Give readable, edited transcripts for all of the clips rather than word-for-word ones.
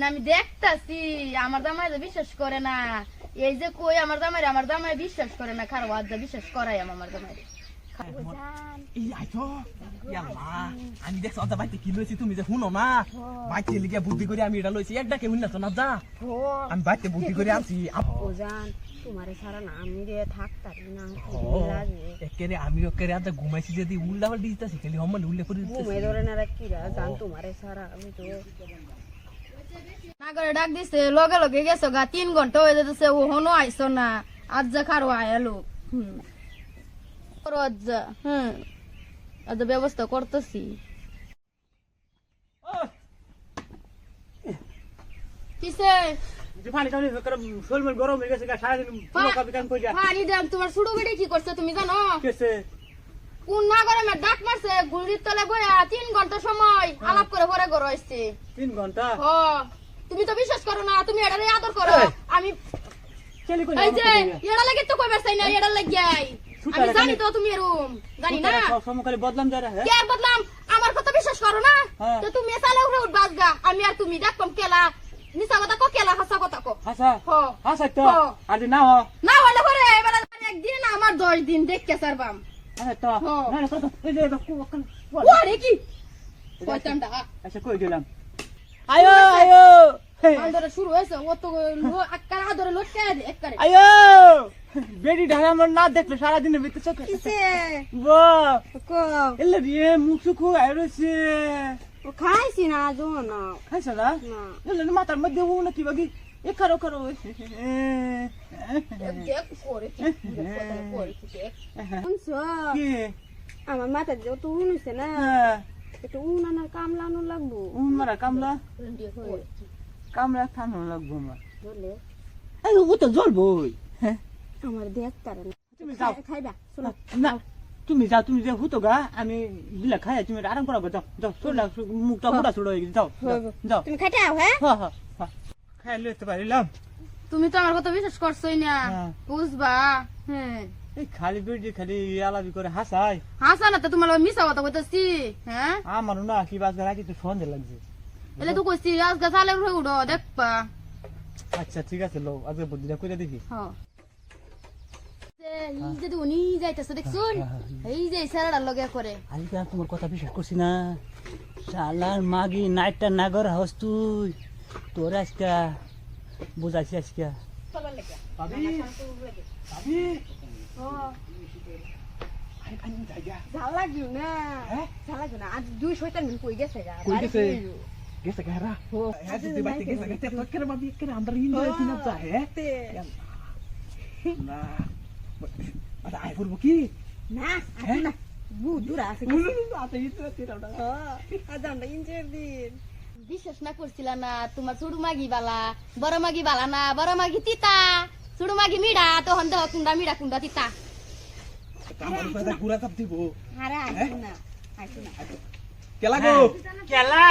আমি দেখতাছি আমার জামাই বিশ্বাস করে না, এই যে কই আমার জামাই বিশ্বাস করে না, খারাপ আজ বিশ্বাস করাই আমার জামাই। আমি দেখছো বাইতে কি লইছি, তুমি যে শুনো না বাইতে লিগে বুদ্ধি করে আমি এটা লইছি, একটা কেমন না তো না যা আমি বাইতে বুদ্ধি করে আনছি। তোমারে সারা না আমি রে থাকতারি না একেরে আমি ওকেরে আজ ঘুমাইছি, যদি উল্লা পাল্টি দিতেছি খালি হম্মান উল্লে করে ঘুমাই ধরে না রাখিরা জান তোমারে সারা আমি তো না করে ডাক দিছে, লগে লগে গেছো গা 3 ঘন্টা হয়ে যেতেছে, ও হনো আইছো না, আজ যা খারো আয়ালো আজ ব্যবস্থা করতেছি। কিসে পানি গরম হয়ে গেছে, পানি দাম তোমার ছোট বেটে কি করছে তুমি জানো? কোন না করে ডাক মারছে, গুলির তলে বইয়া 3 ঘন্টা সময় আলাপ করে ঘরে ঘর আসছে। 3 ঘন্টা? তুমি তো বিশ্বাস করো না, তুমি এটারে আদর করো। আমি এই যে এড়া লাগে তো কইবার চাই না, এড়া লাগিয়াই আমি জানি তো তুমি এরকম জানি না সমকালে বদলাম যারা হ্যাঁ কে বদলাম, আমার কথা বিশ্বাস করো না তো তুমি চালে উঠে উঠবাসগা, আমি আর তুমি দেখতাম কেলা মিছা কথা কো কেলা হাসা কথা কো হাসা হাসা তো আর না না হলে পরে এবারে একদিন না আমার 10 দিন দেখকে সারবাম। আচ্ছা তো না না তো এই যে ওরে কি কইতামটা আচ্ছা কই গেলাম আয়ো আয়ো আন্দরে শুরু হইছে, ও তো আক্কার আদরে লটকে দে একবারে আয়ো বেডি ঢালা মন না দেখলে সারা দিনের ভিতর চোখ কিসে বাহ কো এলে রে মুখ সুখু আইরছে ও খাইছি না জো না খাইছ না এলে মাথার মধ্যে ও না কি বাকি এ করো করো দেখ করে কি কথা করে কি শুনছো কি আমার মাথা যে তো উনছে না একটু উনানার কামলানো লাগবো মারা কামলা কামলা থানো লাগবো আমার বলে এই ও তো জ্বলবই হ্যাঁ আমার দেখতারে না তুমি যাও খাইবা শোনো না তুমি যাও, তুমি যে হুতো গা আমি দিলা খাই তুমি আরাম করা যাও যাও চলে মুখটা পুরা ছড়ো হয়ে গেছে, যাও যাও তুমি খাইটাও হ্যাঁ হ্যাঁ হ্যাঁ খাই লইতে পারিলাম। তুমি তো আমার কথা বিশ্বাস করছই না, বুঝবা? হ্যাঁ এই খালি বেডি খালি আলাবি করে হাসাই হাসা না তো তোমার মিছা কথা কইতাছি। হ্যাঁ আমারও না কি বাজ রাখি তো সন্দেহ লাগছে, এলে তো কইছি আজকে চালে উঠে উঠো দেখবা। আচ্ছা ঠিক আছে লো আজকে বুদ্ধিটা কইরা দেখি। হ্যাঁ এই যে উনি যাইতেছে দেখছুন, এই যে সারাটার লগে করে। আমি তো তোমার কথা বিশ্বাস করছি না, শালার মাগি নাইটটা নাগর হাউস তুই তোর আজকে বুঝাইছি আজকে ভাবি ভাবি ঝালা গিউ না ঝালা গিউ না আজ 2 শয়তান মিল কই গেছে গা কই গেছে গেছে গারা হ্যাঁ দিদি বাইতে গেছে গেছে তো করে ভাবি করে আমরা ইনজয় কিনা যা হ্যাঁ না আরে আই বলবো কি না আছি না বুদুরা আছে আতে ইতো তিরাটা আজ আমরা ইনজয় দিন বিশ্বাস না করছিলা না, তোমার ছোট মাগি বালা বড় মাগি বালা না, বড় মাগি তিতা ছোট মাগি মিড়া, তখন দেহ কুন্ডা মিড়া কুন্ডা তিতা। আমার কথা গুড়া কাপ দিব আরে আছি না কেলা গো কেলা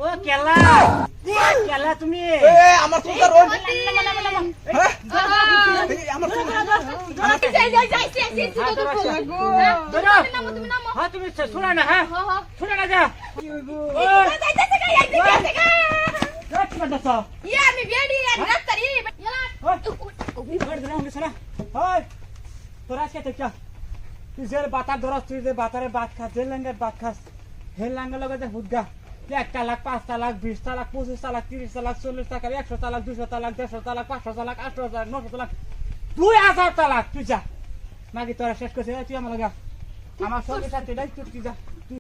ও কেলা কেলা তুমি এ আমার সুন্দর ওই হ্যাঁ আমার সুন্দর আমার যাই যাই যাই যাই তো তো লাগো তুমি নামো হ্যাঁ তুমি শুনা না হ্যাঁ শুনা না যা কি হইবো যাই যাই যাই যাই কি বাদছ ইয়া আমি বেডি আর ডাক্তারি ইয়ালা ও ঘর ধরে আমাকে সারা হয় তোরা কে চা তুই যে বাতার ধরস তুই যে বাতারে বাত খাস যে লাঙ্গার বাত খাস হে লাঙ্গা লগে যে হুদগা 1 লাখ 5 লাখ 20 লাখ 25 লাখ 30 লাখ 40 টাকা 100 লাখ 200 লাখ 150 লাখ 500 লাখ 800 লাখ 900 লাখ 2000 লাখ তুই যা মাগি তোরা শেষ করছিস তুই আমার লাগা আমার সঙ্গে সাথে তুই যা